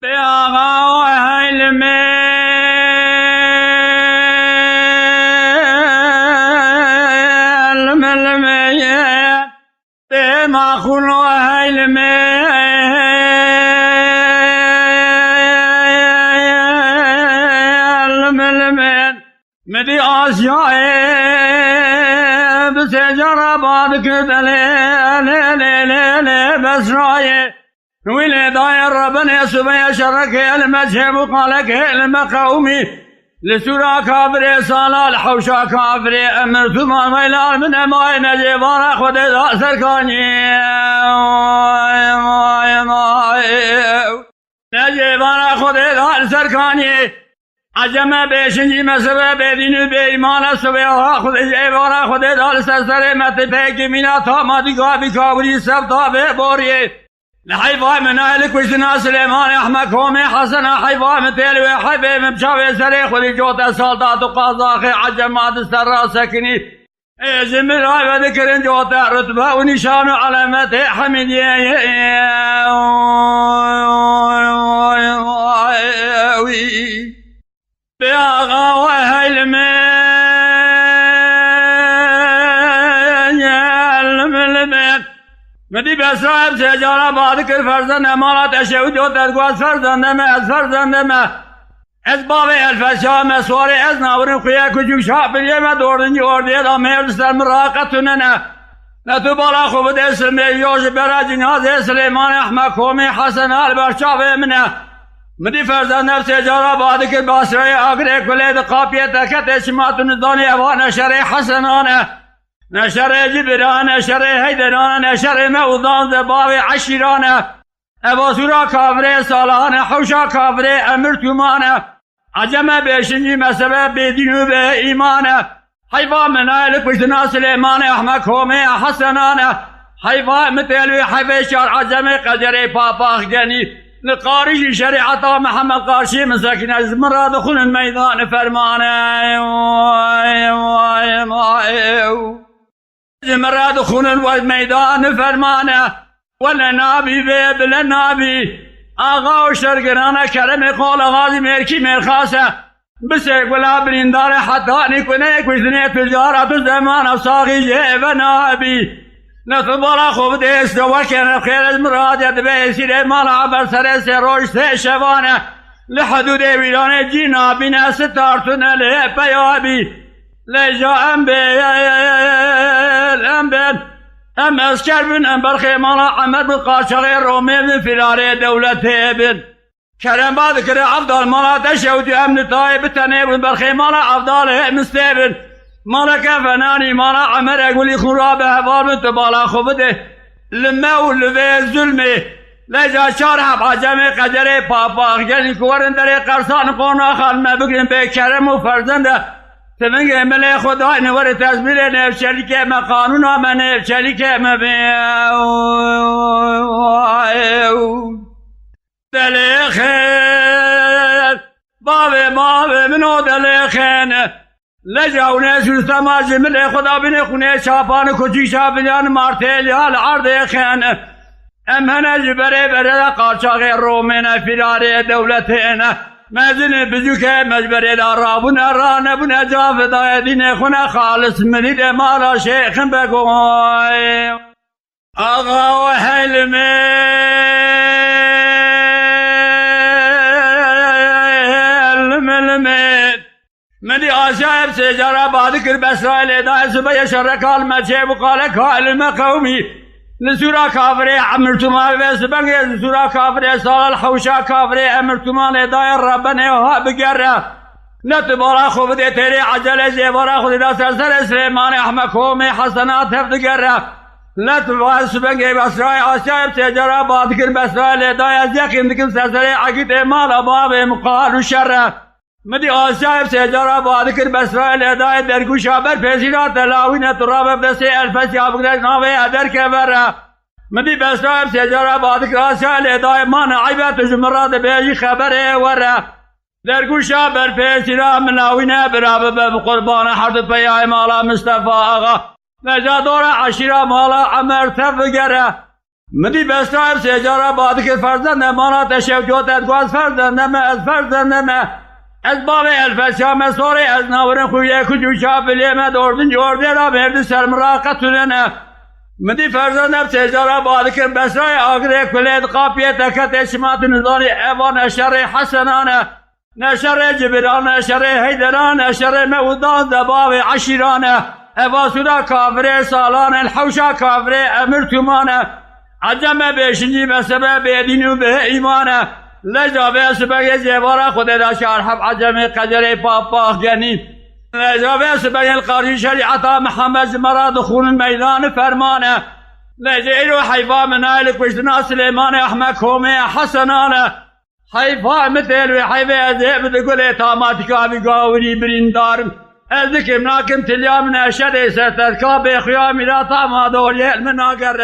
به آقا و حلمه به مخون و حلمه مدی آسیای بسجر باد کدله بسرای ویل دایر ربنا سبیا شرک المذهب وقالك المقومي لسورا كافر صالح حوشا كافر امر ثم ويلال من اماي نجيبان خود سركاني نجيبان خود سركاني عجمه بشنجی مسبه بدین به ایمان سبه خود جیبان خود دال سر مت پیک مینا تا مادی گابی کابری سب تا به بوری لحيفا من اهلك وجنا سليمان احمد كومي حسن حيفا مثل وحبي مبشاوي سري خذي جوت سلطات وقاضاخي عجمات السر سكني زمر هاي ذكر جوت رتبه ونشان علامته حمديه بياغا وهلمي مدی به صاحب سجارا بعد کر فرزند امانت اشهود و تدگواز فرزندم از فرزندم از باب الفشا مسوار از ناورن خویا کجوک شاپلیه ما دوردنجی اوردیه دا مرد سر مراقتونه نه تو بالا خوب دستر میوش برا جناز سلیمان احمد کومی حسن البرشاوه منه مدی فرزندم سجارا بعد کر باسرای آگره کلید قاپیه تکت شماتون دانی اوان شرع حسنانه نشر جبران نشر هیدران نشر موضان زباب عشیران اباسورا کافر سالان حوشا کافر امرتمان عجم بشنجی مسبه بدینو به ایمان حیفا منایل کشتنا سلیمان احمد کومی حسنان حیفا مثل حیفا شار عجم قدر پاپاخ گنی لقارش شریعتا محمد قارشی مساکین از مراد خون المیدان فرمانه مراد خون الميدان فرمانه ولا نابي بلا نابي آغا و شرگرانه کرم قول غازی مرکی مرخاسه بسه گلا برندار حتی نکنه کشتنه تجارت زمان ساقی جه نابی نتبالا خوب دست وکن خیر از مرادت به سیر مال عبر سر سروش سه شوانه لحدود ویران جنابی نستارتون له پیابی لجا ام اسکر بن ام برخی مالا عمد بن قاشق رومی بن فرار دولت بن کرم بعد کر عبدال مالا تشود ام نتای بتنه بن برخی مالا عبدال مستبن مالا کفنانی مالا عمر اقولی خراب هوار بن تبالا خوبده لمول و ظلمه لجا شارح عجم قدر پاپاخ گلین کورن در قرصان قونا خالمه بگرین به کرم و فرزنده تمنگ عمل خدا نور تزمیل نفشلی که ما قانون ها من نفشلی که ما دل خیر باب منو دل خیر لجاونه سوستا ما جمل خدا بین خونه شاپان کچی شاپیان مارتیل حال عرض خیر امهن جبره برده قارچاق رومین فرار دولتین مزن بزوكه مجبر الارابون الرانبون جاف دايدين خنا خالص منيد مالا شيخ بقوي اغا وحلمي الملمت مدي آشايب سجارة بادكر بسرائيل داي سبا يشرك المجيب وقالك هالم قومي لسورا كافر عمرتما بسبنگ لسورا كافر صال الحوشا كافر عمرتما لداير ربنا وها بقرة نتبارا خوب دي تيري عجل زيبارا خود دا سرسر سليمان احمد كومي حسنات هفت قرة نتبارا سبنگ بسرائي آسيب سجارة بادكر بسرائي لداير زيقين دكم سرسر عقيد مال اباب مقال وشرة مدي آسيب سجارة بادكر بسرائي لداير درگوشا بر پیسیرات لاوين تراب بدسي الفسي آبگرش ناوي ادر كبرة مدي بسرائي سجارة بادكر آسيب لداير مان عيبت جمرات بيجي خبره ورة درگوشا بر پیسیرات ملاوين براب بقربان حرد پیای مالا مصطفى آغا نجادور عشيرة مالا عمر تفقره مدی بستایم سجارا بادی که فرزند امانات شوجوت ادگواز فرزندم از فرزندم از باب الفشام سوری از نورن خویه کجو شافلیه دوردن جورده را برد سرمراقتونه مدی فرزندم سجارا بادی که بستای آگره کلید قاپیه تکت اشمات نزانی ایوان اشر حسنانه نشر جبران نشر حیدران نشر مودان دباب عشیرانه ایواسودا کافره سالان الحوشا کافره امرتمانه عجم بیشنجی مسبه بیدین و به ایمانه لجابه سبگه زیوارا خود داشار حب عجم قجر پاپاخ جنین لجابه سبگه القاری شریعتا محمد مراد خون میدان فرمانه لجئر و حیفا منایل کشتنا سلیمان احمد کومه حسنانه حیفا مثل و حیفه ازیب دگل اتاماتی کابی گاوری بریندارم ذكر مناكم تليا من أشد ستذكى بخيام لا طعم دوری المناقر